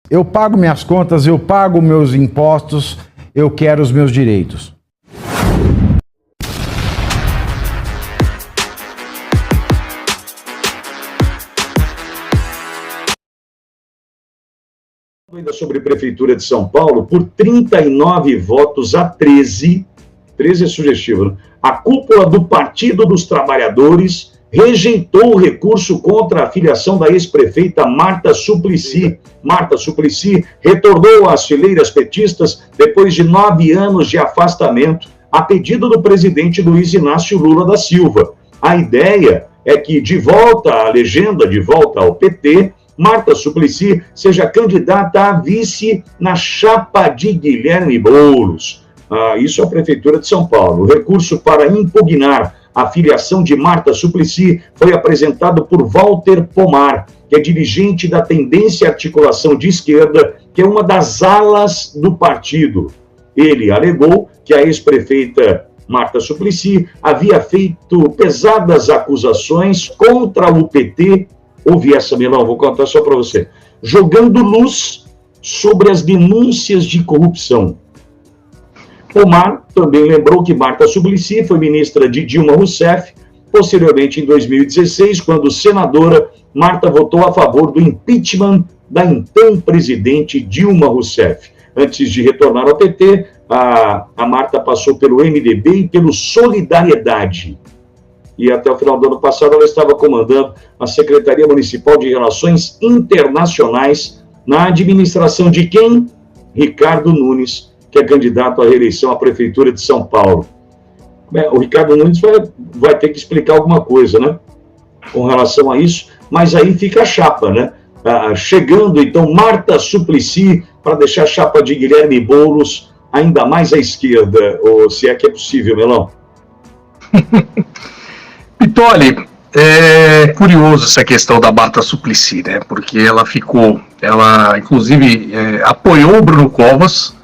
Eu pago minhas contas, eu pago meus impostos, eu quero os meus direitos. Ainda sobre a Prefeitura de São Paulo, por 39 votos a 13 é sugestivo, né? A cúpula do Partido dos Trabalhadores rejeitou o recurso contra a filiação da ex-prefeita Marta Suplicy. Marta Suplicy retornou às fileiras petistas depois de 9 anos de afastamento, a pedido do presidente Luiz Inácio Lula da Silva. A ideia é que, de volta à legenda, de volta ao PT, Marta Suplicy seja candidata a vice na chapa de Guilherme Boulos. Isso é a Prefeitura de São Paulo. O recurso para impugnar a filiação de Marta Suplicy foi apresentado por Walter Pomar, que é dirigente da Tendência Articulação de Esquerda, que é uma das alas do partido. Ele alegou que a ex-prefeita Marta Suplicy havia feito pesadas acusações contra o PT. Ouvi essa, Milão, vou contar só para você. Jogando luz sobre as denúncias de corrupção. Pomar também lembrou que Marta Suplicy foi ministra de Dilma Rousseff. Posteriormente, em 2016, quando senadora, Marta votou a favor do impeachment da então presidente Dilma Rousseff. Antes de retornar ao PT, a Marta passou pelo MDB e pelo Solidariedade. E até o final do ano passado ela estava comandando a Secretaria Municipal de Relações Internacionais na administração de quem? Ricardo Nunes, que é candidato à reeleição à Prefeitura de São Paulo. O Ricardo Nunes vai ter que explicar alguma coisa, né? Com relação a isso, mas aí fica a chapa, né? Chegando, então, Marta Suplicy para deixar a chapa de Guilherme Boulos ainda mais à esquerda, ou se é que é possível, Melão. Pitoli, é curioso essa questão da Marta Suplicy, né? Porque ela inclusive apoiou o Bruno Covas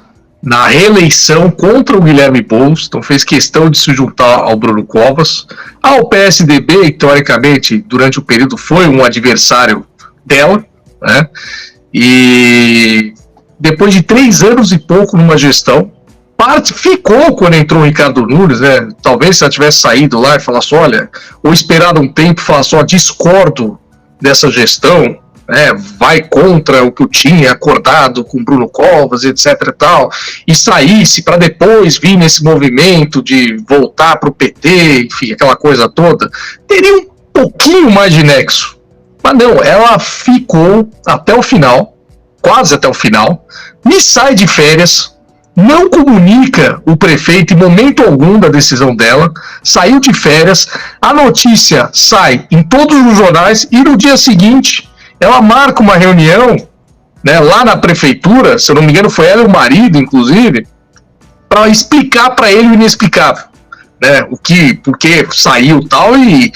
na reeleição contra o Guilherme Boulos, então fez questão de se juntar ao Bruno Covas. O PSDB, teoricamente, durante o período foi um adversário dela, né? E depois de 3 anos e pouco numa gestão, ficou quando entrou o Ricardo Nunes, né? Talvez se ela tivesse saído lá e falasse, olha, ou esperado um tempo e falasse, discordo dessa gestão, vai contra o que eu tinha acordado com Bruno Covas, etc e tal, e saísse para depois vir nesse movimento de voltar para o PT, enfim, aquela coisa toda, teria um pouquinho mais de nexo. Mas não, ela ficou até o final, quase até o final, me sai de férias, não comunica o prefeito em momento algum da decisão dela, saiu de férias, a notícia sai em todos os jornais e no dia seguinte ela marca uma reunião, né, lá na prefeitura, se eu não me engano foi ela e o marido, inclusive, para explicar para ele o inexplicável, né, porque saiu tal e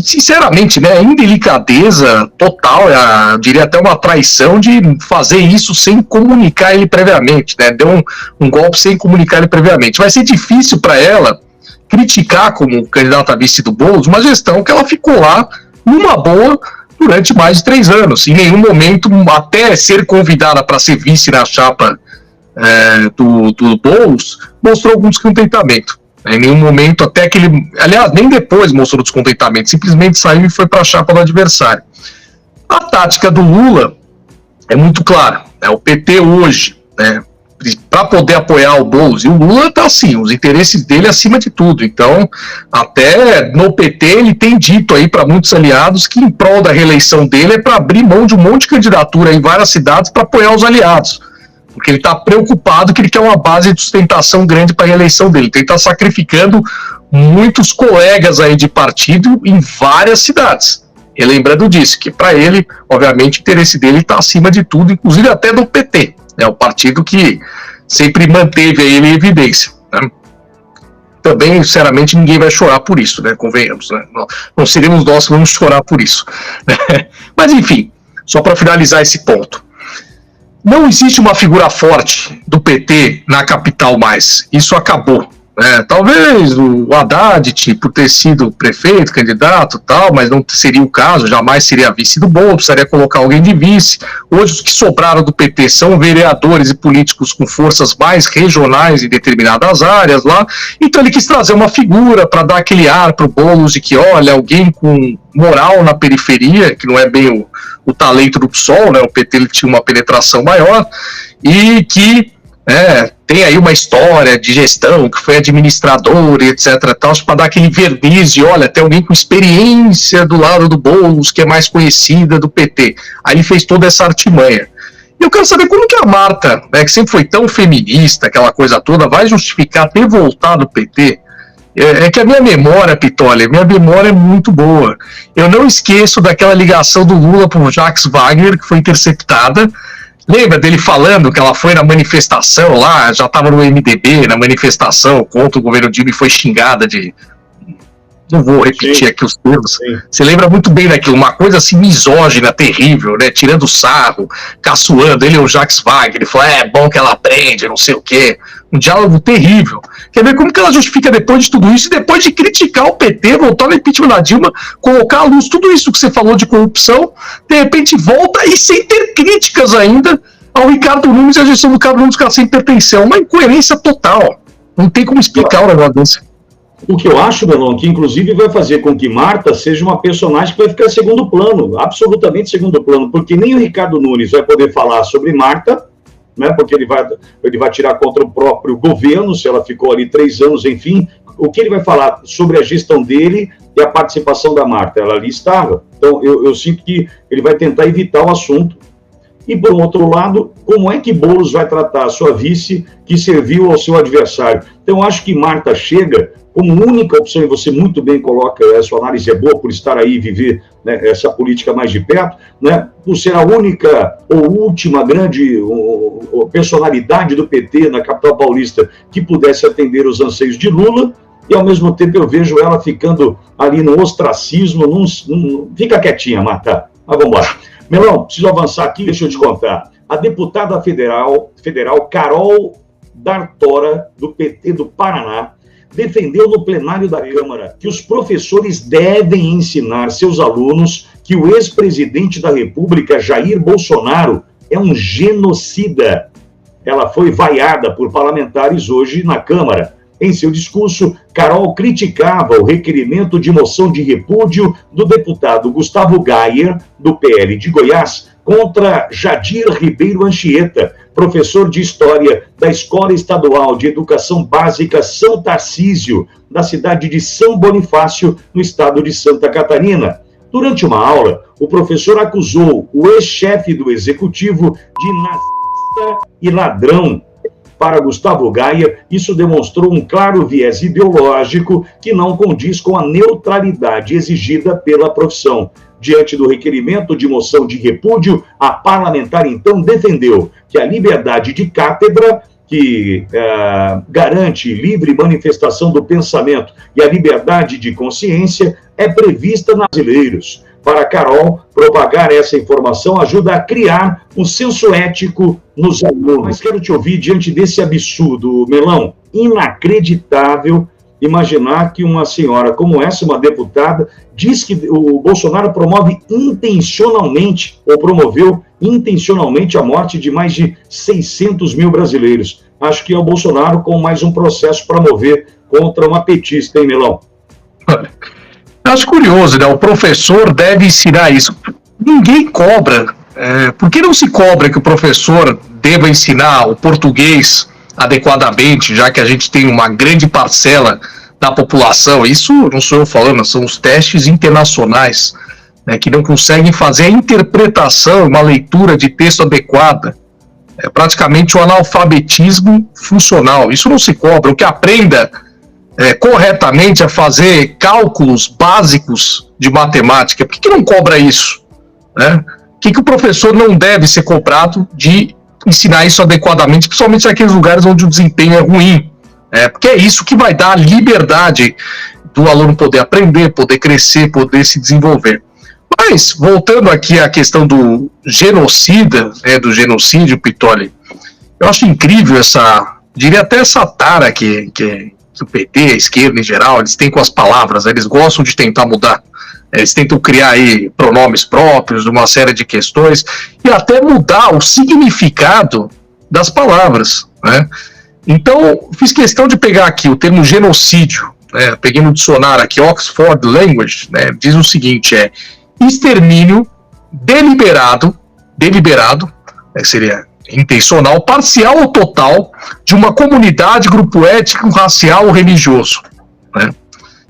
sinceramente, né, indelicadeza total, eu diria até uma traição de fazer isso sem comunicar ele previamente, né, deu um golpe sem comunicar ele previamente. Vai ser difícil para ela criticar como candidata a vice do Boulos uma gestão que ela ficou lá numa boa durante mais de 3 anos, em nenhum momento, até ser convidada para ser vice na chapa do Boulos, mostrou algum descontentamento. Em nenhum momento, até que ele... Aliás, nem depois mostrou descontentamento, simplesmente saiu e foi para a chapa do adversário. A tática do Lula é muito clara. O PT hoje, né, para poder apoiar o Boulos, e o Lula está assim, os interesses dele acima de tudo. Então, até no PT, ele tem dito aí para muitos aliados que em prol da reeleição dele é para abrir mão de um monte de candidatura em várias cidades para apoiar os aliados. Porque ele está preocupado que ele quer uma base de sustentação grande para a reeleição dele. Então ele está sacrificando muitos colegas aí de partido em várias cidades. E lembrando disso, que para ele, obviamente, o interesse dele está acima de tudo, inclusive até do PT, né, o partido que sempre manteve ele em evidência. Né? Também, sinceramente, ninguém vai chorar por isso, né, convenhamos. Né? Não seremos nós que vamos chorar por isso. Né? Mas, enfim, só para finalizar esse ponto. Não existe uma figura forte do PT na capital mais. Isso acabou. Talvez o Haddad, por ter sido prefeito, candidato tal, mas não seria o caso, jamais seria vice do Boulos, precisaria colocar alguém de vice. Hoje os que sobraram do PT são vereadores e políticos com forças mais regionais em determinadas áreas lá, então ele quis trazer uma figura para dar aquele ar para o Boulos de que, olha, alguém com moral na periferia, que não é bem o talento do PSOL, né? O PT ele tinha uma penetração maior, e que tem aí uma história de gestão, que foi administrador, etc, para dar aquele verniz de, olha, tem alguém com experiência do lado do Boulos, que é mais conhecida do PT. Aí ele fez toda essa artimanha. E eu quero saber como que a Marta, que sempre foi tão feminista, aquela coisa toda, vai justificar ter voltado do PT. É que a minha memória, Pitoli, minha memória é muito boa. Eu não esqueço daquela ligação do Lula para o Jacques Wagner, que foi interceptada. Lembra dele falando que ela foi na manifestação lá, já estava no MDB, na manifestação contra o governo Dilma e foi xingada de... Não vou repetir aqui os termos. Você lembra muito bem daquilo, uma coisa assim misógina, terrível, né? Tirando sarro, caçoando. Ele é o Jacques Wagner, ele falou, é bom que ela aprende, não sei o quê. Um diálogo terrível. Quer ver como que ela justifica depois de tudo isso, e depois de criticar o PT, voltar no impeachment da Dilma, colocar à luz tudo isso que você falou de corrupção, de repente volta e sem ter críticas ainda ao Ricardo Nunes e a gestão do Ricardo Nunes ficar sem pertencer. Uma incoerência total. Não tem como explicar o negócio desse. O que eu acho, Melon, que inclusive vai fazer com que Marta seja uma personagem que vai ficar em segundo plano, absolutamente segundo plano, porque nem o Ricardo Nunes vai poder falar sobre Marta, né, porque ele vai tirar contra o próprio governo, se ela ficou ali 3 anos, enfim. O que ele vai falar sobre a gestão dele e a participação da Marta? Ela ali estava. Então, eu sinto que ele vai tentar evitar o assunto. E, por outro lado, como é que Boulos vai tratar a sua vice que serviu ao seu adversário? Então, eu acho que Marta chega como única opção, e você muito bem coloca, a sua análise é boa por estar aí e viver, né, essa política mais de perto, né, por ser a única ou última grande personalidade do PT na capital paulista que pudesse atender os anseios de Lula, e ao mesmo tempo eu vejo ela ficando ali no ostracismo, fica quietinha, Marta. Mas vamos embora. Melão, preciso avançar aqui, deixa eu te contar. A deputada federal Carol D'Artora, do PT do Paraná, defendeu no plenário da Câmara que os professores devem ensinar seus alunos que o ex-presidente da República, Jair Bolsonaro, é um genocida. Ela foi vaiada por parlamentares hoje na Câmara. Em seu discurso, Carol criticava o requerimento de moção de repúdio do deputado Gustavo Gayer, do PL de Goiás, contra Jadir Ribeiro Anchieta, professor de História da Escola Estadual de Educação Básica São Tarcísio, da cidade de São Bonifácio, no estado de Santa Catarina. Durante uma aula, o professor acusou o ex-chefe do executivo de nazista e ladrão. Para Gustavo Gayer, isso demonstrou um claro viés ideológico que não condiz com a neutralidade exigida pela profissão. Diante do requerimento de moção de repúdio, a parlamentar então defendeu que a liberdade de cátedra, que garante livre manifestação do pensamento, e a liberdade de consciência é prevista nos brasileiros. Para Carol, propagar essa informação ajuda a criar um senso ético nos alunos. Mas quero te ouvir diante desse absurdo, Melão. Inacreditável imaginar que uma senhora como essa, uma deputada, diz que o Bolsonaro promove intencionalmente, ou promoveu intencionalmente a morte de mais de 600 mil brasileiros. Acho que é o Bolsonaro com mais um processo para mover contra uma petista, hein, Melão? Acho curioso, né? O professor deve ensinar isso. Ninguém cobra. Por que não se cobra que o professor deva ensinar o português adequadamente, já que a gente tem uma grande parcela da população? Isso não sou eu falando, são os testes internacionais, né, que não conseguem fazer a interpretação, uma leitura de texto adequada. É praticamente o analfabetismo funcional. Isso não se cobra. O que aprenda corretamente a fazer cálculos básicos de matemática, por que não cobra isso? Né? O que o professor não deve ser cobrado de ensinar isso adequadamente, principalmente naqueles lugares onde o desempenho é ruim? Porque é isso que vai dar a liberdade do aluno poder aprender, poder crescer, poder se desenvolver. Mas, voltando aqui à questão do genocida, do genocídio, Pitoli, eu acho incrível diria até essa tara que que o PT, a esquerda em geral, eles têm com as palavras, eles gostam de tentar mudar. Eles tentam criar aí pronomes próprios, uma série de questões, e até mudar o significado das palavras, né? Então, fiz questão de pegar aqui o termo genocídio, né? Peguei no dicionário aqui, Oxford Language, né? Diz o seguinte, extermínio deliberado, seria intencional, parcial ou total, de uma comunidade, grupo étnico, racial ou religioso, né?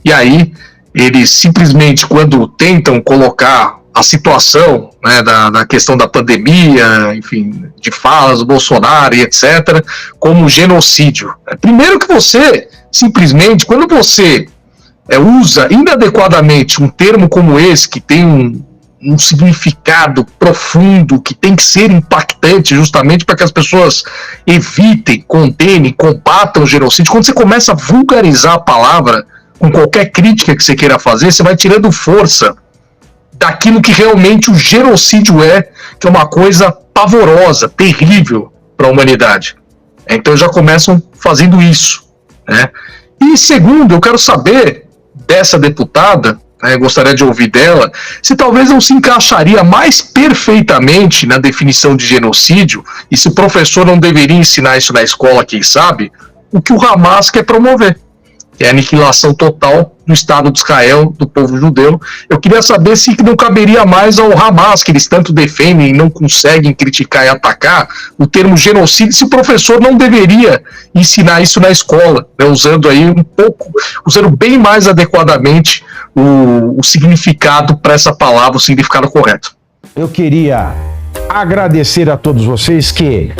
E aí, eles simplesmente, quando tentam colocar a situação, né, da questão da pandemia, enfim, de falas do Bolsonaro e etc., como genocídio. Primeiro que você, simplesmente, quando você usa inadequadamente um termo como esse, que tem um significado profundo, que tem que ser impactante justamente para que as pessoas evitem, condenem, combatam o genocídio, quando você começa a vulgarizar a palavra com qualquer crítica que você queira fazer, você vai tirando força daquilo que realmente o genocídio que é uma coisa pavorosa, terrível para a humanidade. Então já começam fazendo isso, né? E segundo, eu quero saber dessa deputada, gostaria de ouvir dela, se talvez não se encaixaria mais perfeitamente na definição de genocídio, e se o professor não deveria ensinar isso na escola, quem sabe, o que o Hamas quer promover, que é a aniquilação total do Estado de Israel, do povo judeu. Eu queria saber se não caberia mais ao Hamas, que eles tanto defendem e não conseguem criticar e atacar, o termo genocídio, se o professor não deveria ensinar isso na escola, né, usando aí usando bem mais adequadamente o significado para essa palavra, o significado correto. Eu queria agradecer a todos vocês que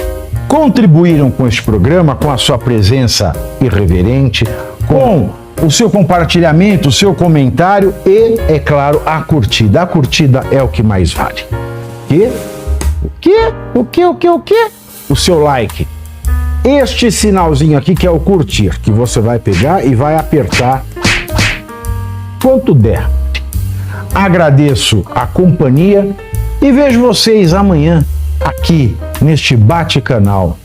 contribuíram com este programa, com a sua presença irreverente, com o seu compartilhamento, o seu comentário e, é claro, a curtida. A curtida é o que mais vale. O quê? O seu like. Este sinalzinho aqui que é o curtir, que você vai pegar e vai apertar quanto der. Agradeço a companhia e vejo vocês amanhã aqui neste Bate-Canal.